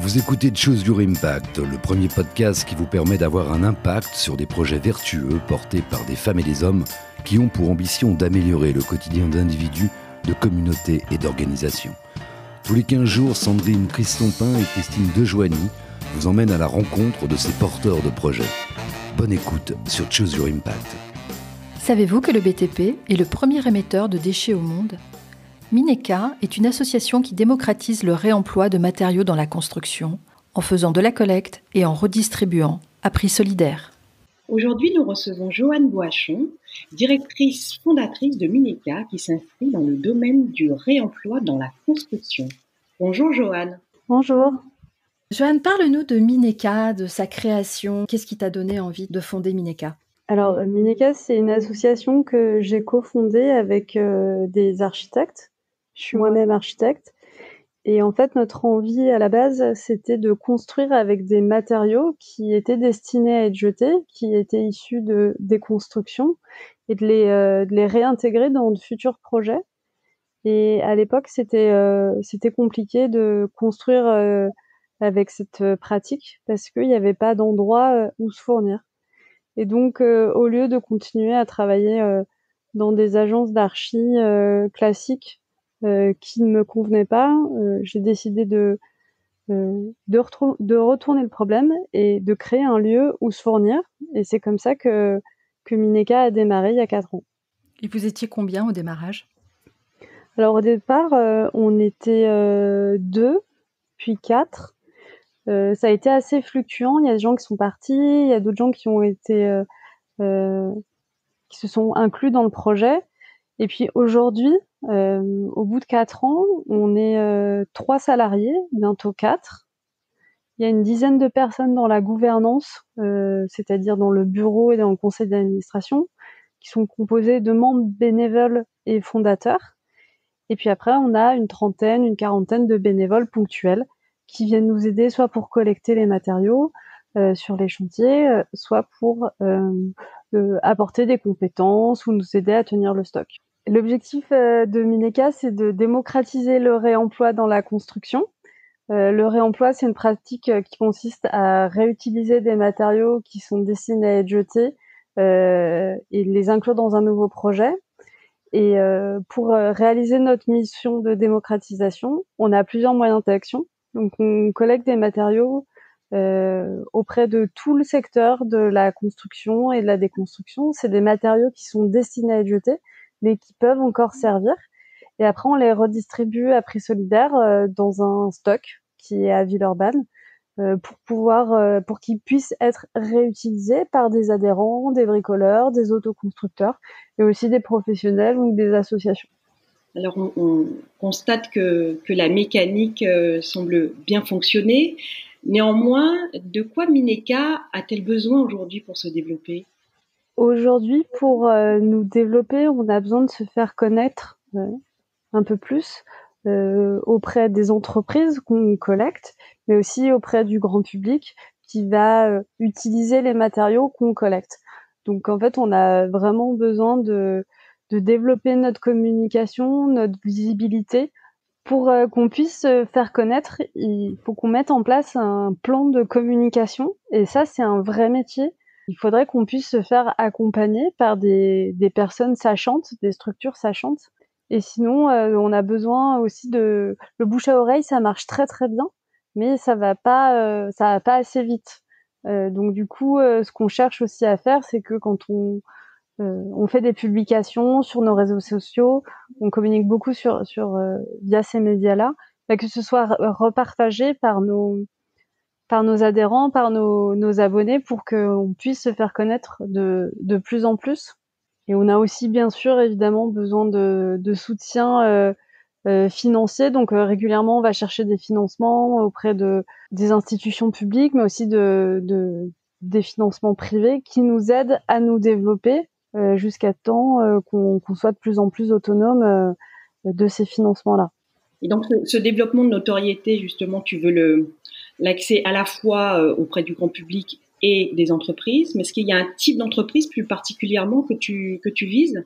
Vous écoutez Choose Your Impact, le premier podcast qui vous permet d'avoir un impact sur des projets vertueux portés par des femmes et des hommes qui ont pour ambition d'améliorer le quotidien d'individus, de communautés et d'organisations. Tous les 15 jours, Sandrine Christompin et Christine Dejoigny vous emmènent à la rencontre de ces porteurs de projets. Bonne écoute sur Choose Your Impact. Savez-vous que le BTP est le premier émetteur de déchets au monde ? Mineka est une association qui démocratise le réemploi de matériaux dans la construction, en faisant de la collecte et en redistribuant à prix solidaire. Aujourd'hui, nous recevons Joanne Boachon, directrice fondatrice de Mineka, qui s'inscrit dans le domaine du réemploi dans la construction. Bonjour Joanne. Bonjour. Joanne, parle-nous de Mineka, de sa création. Qu'est-ce qui t'a donné envie de fonder Mineka ? Alors, Mineka, c'est une association que j'ai cofondée avec des architectes. Je suis moi-même architecte. Et en fait, notre envie à la base, c'était de construire avec des matériaux qui étaient destinés à être jetés, qui étaient issus de déconstruction, et de les réintégrer dans de futurs projets. Et à l'époque, c'était compliqué de construire avec cette pratique parce qu'il n'y avait pas d'endroit où se fournir. Et donc, au lieu de continuer à travailler dans des agences d'archi classiques qui ne me convenaient pas, j'ai décidé de retourner le problème et de créer un lieu où se fournir. Et c'est comme ça que Mineka a démarré il y a 4 ans. Et vous étiez combien au démarrage ? Alors au départ, on était 2, puis 4. Ça a été assez fluctuant. Il y a des gens qui sont partis, il y a d'autres gens qui ont été qui se sont inclus dans le projet. Et puis aujourd'hui, au bout de 4 ans, on est 3 salariés, bientôt 4. Il y a une dizaine de personnes dans la gouvernance, c'est-à-dire dans le bureau et dans le conseil d'administration, qui sont composés de membres bénévoles et fondateurs. Et puis après, on a une trentaine, une quarantaine de bénévoles ponctuels qui viennent nous aider soit pour collecter les matériaux sur les chantiers, soit pour apporter des compétences ou nous aider à tenir le stock. L'objectif de Mineka, c'est de démocratiser le réemploi dans la construction. Le réemploi, c'est une pratique qui consiste à réutiliser des matériaux qui sont destinés à être jetés et les inclure dans un nouveau projet. Et pour réaliser notre mission de démocratisation, on a plusieurs moyens d'action. Donc, on collecte des matériaux auprès de tout le secteur de la construction et de la déconstruction. C'est des matériaux qui sont destinés à être jetés, mais qui peuvent encore servir. Et après, on les redistribue à prix solidaire dans un stock qui est à Villeurbanne pour qu'ils puissent être réutilisés par des adhérents, des bricoleurs, des autoconstructeurs et aussi des professionnels ou des associations. Alors, on constate que la mécanique semble bien fonctionner. Néanmoins, de quoi Mineka a-t-elle besoin aujourd'hui pour se développer ? Aujourd'hui, pour nous développer, on a besoin de se faire connaître un peu plus auprès des entreprises qu'on collecte, mais aussi auprès du grand public qui va utiliser les matériaux qu'on collecte. Donc en fait, on a vraiment besoin de développer notre communication, notre visibilité. Pour qu'on puisse se faire connaître, il faut qu'on mette en place un plan de communication. Et ça, c'est un vrai métier. Il faudrait qu'on puisse se faire accompagner par des personnes sachantes, des structures sachantes. Et sinon, on a besoin aussi le bouche à oreille, ça marche très très bien, mais ça va pas assez vite. Donc du coup, ce qu'on cherche aussi à faire, c'est que quand on fait des publications sur nos réseaux sociaux, on communique beaucoup via ces médias-là, que ce soit repartagé par nos adhérents, par nos abonnés, pour qu'on puisse se faire connaître de plus en plus. Et on a aussi, bien sûr, évidemment, besoin de soutien financier. Donc, régulièrement, on va chercher des financements auprès des institutions publiques, mais aussi des financements privés qui nous aident à nous développer jusqu'à temps qu'on soit de plus en plus autonome de ces financements-là. Et donc, ce développement de notoriété, justement, tu veux l'accès à la fois auprès du grand public et des entreprises, mais est-ce qu'il y a un type d'entreprise plus particulièrement que tu vises ?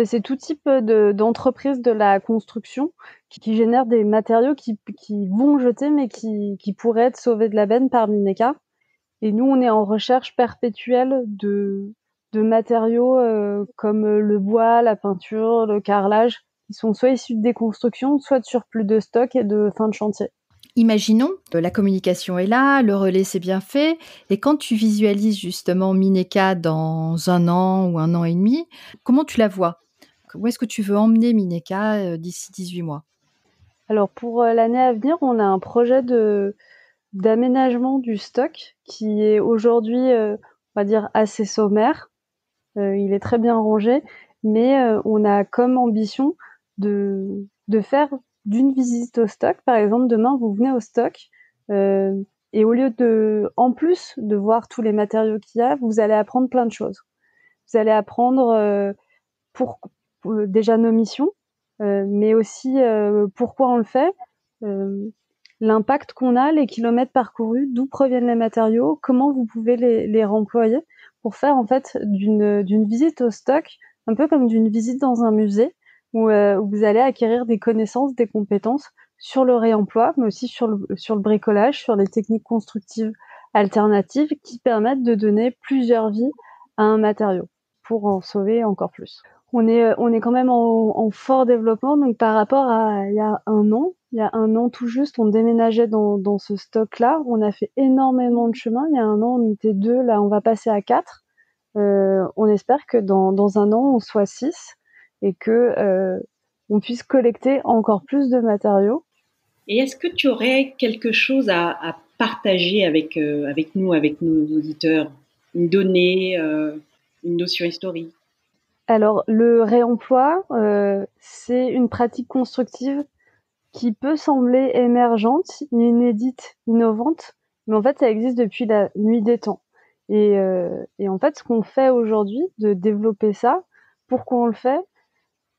C'est tout type d'entreprise de la construction qui génèrent des matériaux qui vont jeter, mais qui pourraient être sauvés de la benne par Mineka. Et nous, on est en recherche perpétuelle de matériaux comme le bois, la peinture, le carrelage, qui sont soit issus de déconstruction, soit de surplus de stock et de fin de chantier. Imaginons, la communication est là, le relais c'est bien fait, et quand tu visualises justement Mineka dans 1 an ou 1 an et demi, comment tu la vois ? Où est-ce que tu veux emmener Mineka d'ici 18 mois ? Alors pour l'année à venir, on a un projet d'aménagement du stock qui est aujourd'hui, on va dire, assez sommaire. Il est très bien rangé, mais on a comme ambition de faire d'une visite au stock. Par exemple, demain, vous venez au stock et au lieu en plus de voir tous les matériaux qu'il y a, vous allez apprendre plein de choses. Vous allez apprendre pour déjà nos missions, mais aussi pourquoi on le fait, l'impact qu'on a, les kilomètres parcourus, d'où proviennent les matériaux, comment vous pouvez les remployer pour faire en fait d'une visite au stock, un peu comme d'une visite dans un musée, où vous allez acquérir des connaissances, des compétences sur le réemploi, mais aussi sur le bricolage, sur les techniques constructives alternatives qui permettent de donner plusieurs vies à un matériau pour en sauver encore plus. On est quand même en fort développement, donc par rapport à il y a 1 an. Il y a 1 an tout juste, on déménageait dans ce stock-là. On a fait énormément de chemin. Il y a 1 an, on était 2, là on va passer à 4. On espère que dans 1 an, on soit 6 et que on puisse collecter encore plus de matériaux. Et est-ce que tu aurais quelque chose à partager avec nous, avec nos auditeurs? Une donnée, une notion historique? Alors, le réemploi, c'est une pratique constructive qui peut sembler émergente, inédite, innovante, mais en fait, ça existe depuis la nuit des temps. Et en fait, ce qu'on fait aujourd'hui, de développer ça, pourquoi on le fait?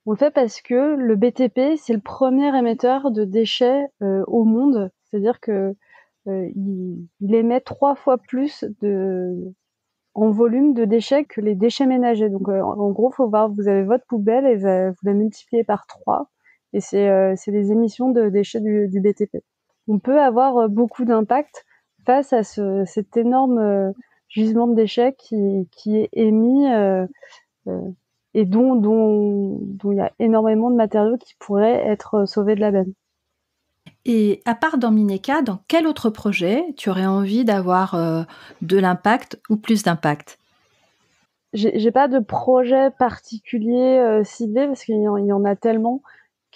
On le fait parce que le BTP, c'est le premier émetteur de déchets au monde. C'est-à-dire que il émet 3 fois plus en volume de déchets que les déchets ménagers. Donc en gros, faut voir, vous avez votre poubelle et vous la multipliez par 3 et c'est les émissions de déchets du BTP. On peut avoir beaucoup d'impact face à cet énorme gisement de déchets qui est émis et dont il y a énormément de matériaux qui pourraient être sauvés de la benne. Et à part dans Mineka, dans quel autre projet tu aurais envie d'avoir de l'impact ou plus d'impact ? J'ai pas de projet particulier ciblé parce qu'il y en a tellement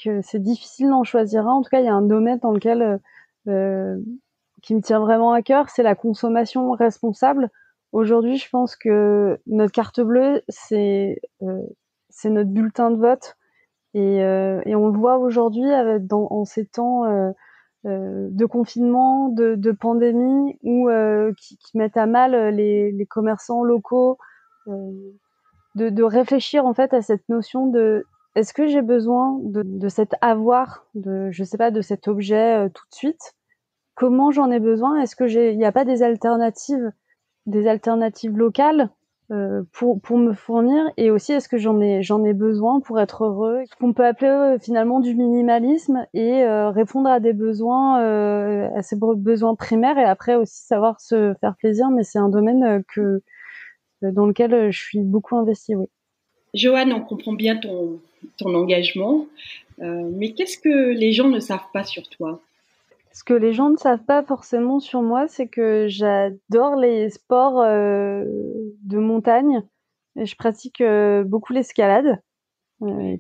que c'est difficile d'en choisir un. En tout cas, il y a un domaine dans lequel qui me tient vraiment à cœur, c'est la consommation responsable. Aujourd'hui, je pense que notre carte bleue, c'est notre bulletin de vote et on le voit aujourd'hui en ces temps de confinement, de pandémie, ou qui mettent à mal les commerçants locaux, de réfléchir en fait à cette notion de est-ce que j'ai besoin de cet avoir, je sais pas, de cet objet tout de suite? Comment j'en ai besoin? Est-ce que il n'y a pas des alternatives locales pour me fournir, et aussi est-ce que j'en ai besoin pour être heureux, ce qu'on peut appeler finalement du minimalisme, et répondre à des besoins, à ces besoins primaires, et après aussi savoir se faire plaisir, mais c'est un domaine dans lequel je suis beaucoup investie, oui. Joanne, on comprend bien ton engagement, mais qu'est-ce que les gens ne savent pas sur toi? Ce que les gens ne savent pas forcément sur moi, c'est que j'adore les sports de montagne. Et je pratique beaucoup l'escalade,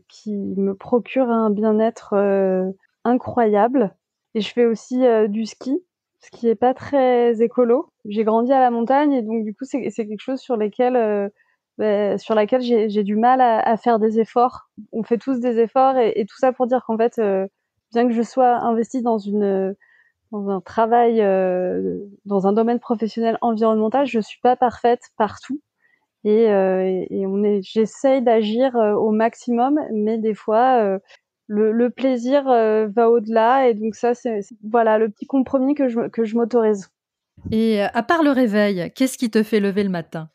qui me procure un bien-être incroyable. Et je fais aussi du ski, ce qui est pas très écolo. J'ai grandi à la montagne et donc du coup c'est quelque chose sur laquelle j'ai du mal à faire des efforts. On fait tous des efforts et tout ça pour dire qu'en fait, bien que je sois investie dans un travail, dans un domaine professionnel environnemental, je suis pas parfaite partout et j'essaye d'agir au maximum, mais des fois le plaisir va au-delà, et donc ça c'est voilà le petit compromis que je m'autorise. Et à part le réveil, qu'est-ce qui te fait lever le matin ?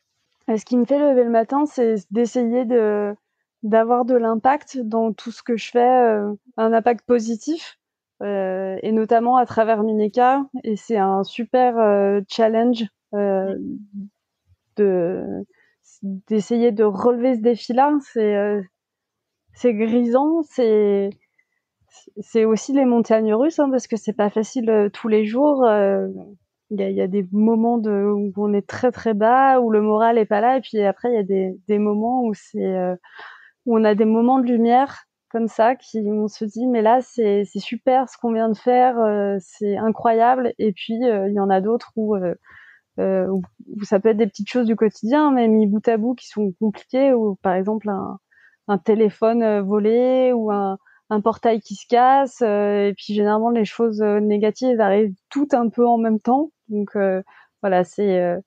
Ce qui me fait lever le matin, c'est d'essayer de d'avoir de l'impact dans tout ce que je fais, un impact positif, et notamment à travers Mineka. Et c'est un super challenge d'essayer de relever ce défi-là. C'est grisant, c'est aussi les montagnes russes, hein, parce que c'est pas facile tous les jours. Il y a des moments où on est très très bas, où le moral est pas là, et puis après il y a des moments où où on a des moments de lumière comme ça, on se dit mais là c'est super ce qu'on vient de faire, c'est incroyable. Et puis il y en a d'autres où ça peut être des petites choses du quotidien, mais mis bout à bout, qui sont compliquées, ou par exemple un téléphone volé, ou un portail qui se casse, et puis généralement les choses négatives arrivent toutes un peu en même temps. Donc voilà, c'est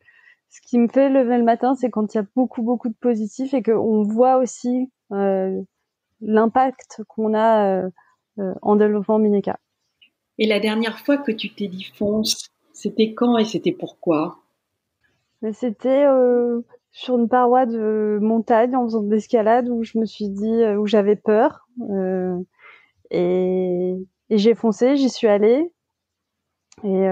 ce qui me fait lever le matin, c'est quand il y a beaucoup beaucoup de positifs et qu'on voit aussi l'impact qu'on a en développant Mineka. Et la dernière fois que tu t'es dit fonce, c'était quand et c'était pourquoi? C'était sur une paroi de montagne en faisant de l'escalade, où je me suis dit, où j'avais peur, et j'ai foncé, j'y suis allée, et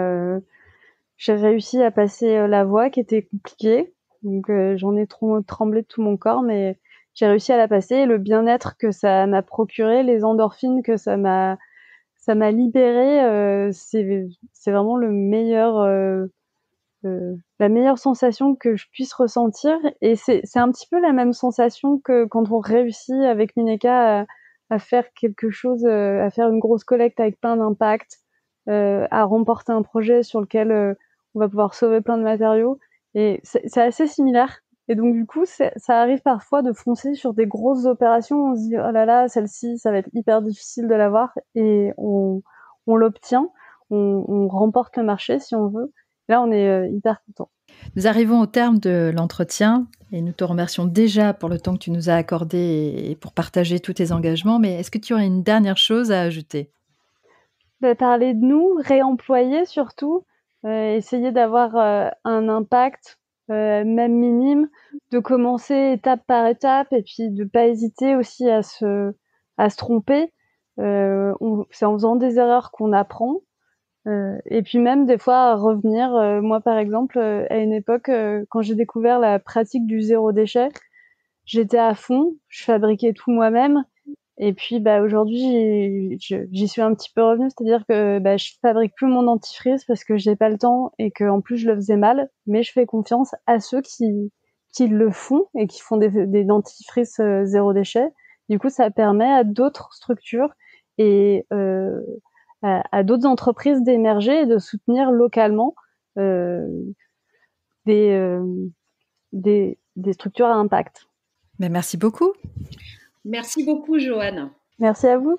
j'ai réussi à passer la voie qui était compliquée. Donc j'en ai tremblé de tout mon corps, mais j'ai réussi à la passer. Et le bien-être que ça m'a procuré, les endorphines que ça m'a libéré, c'est vraiment la meilleure sensation que je puisse ressentir. Et c'est un petit peu la même sensation que quand on réussit avec Mineka à faire quelque chose, à faire une grosse collecte avec plein d'impact, à remporter un projet sur lequel on va pouvoir sauver plein de matériaux. Et c'est assez similaire. Et donc du coup, ça arrive parfois de foncer sur des grosses opérations. On se dit, oh là là, celle-ci, ça va être hyper difficile de l'avoir. Et on l'obtient, on remporte le marché si on veut. Là, on est hyper content. Nous arrivons au terme de l'entretien et nous te remercions déjà pour le temps que tu nous as accordé et pour partager tous tes engagements. Mais est-ce que tu aurais une dernière chose à ajouter ? Parler de nous, réemployer surtout, essayer d'avoir un impact, même minime, de commencer étape par étape, et puis de pas hésiter aussi à se tromper. C'est en faisant des erreurs qu'on apprend. Et puis même des fois revenir. Moi par exemple, à une époque, quand j'ai découvert la pratique du zéro déchet, j'étais à fond, je fabriquais tout moi-même. Et puis aujourd'hui j'y suis un petit peu revenue, c'est-à-dire que je fabrique plus mon dentifrice parce que j'ai pas le temps et que en plus je le faisais mal, mais je fais confiance à ceux qui le font et qui font des dentifrices zéro déchet. Du coup ça permet à d'autres structures et à d'autres entreprises d'émerger et de soutenir localement des structures à impact. Merci beaucoup. Merci beaucoup, Joanne. Merci à vous.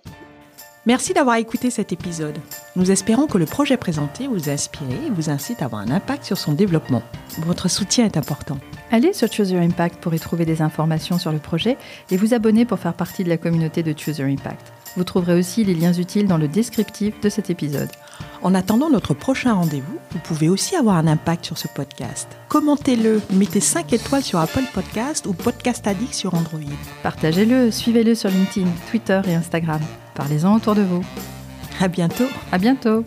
Merci d'avoir écouté cet épisode. Nous espérons que le projet présenté vous a inspiré et vous incite à avoir un impact sur son développement. Votre soutien est important. Allez sur Choose Your Impact pour y trouver des informations sur le projet et vous abonner pour faire partie de la communauté de Choose Your Impact. Vous trouverez aussi les liens utiles dans le descriptif de cet épisode. En attendant notre prochain rendez-vous, vous pouvez aussi avoir un impact sur ce podcast. Commentez-le, mettez 5 étoiles sur Apple Podcast ou Podcast Addict sur Android. Partagez-le, suivez-le sur LinkedIn, Twitter et Instagram. Parlez-en autour de vous. À bientôt. À bientôt.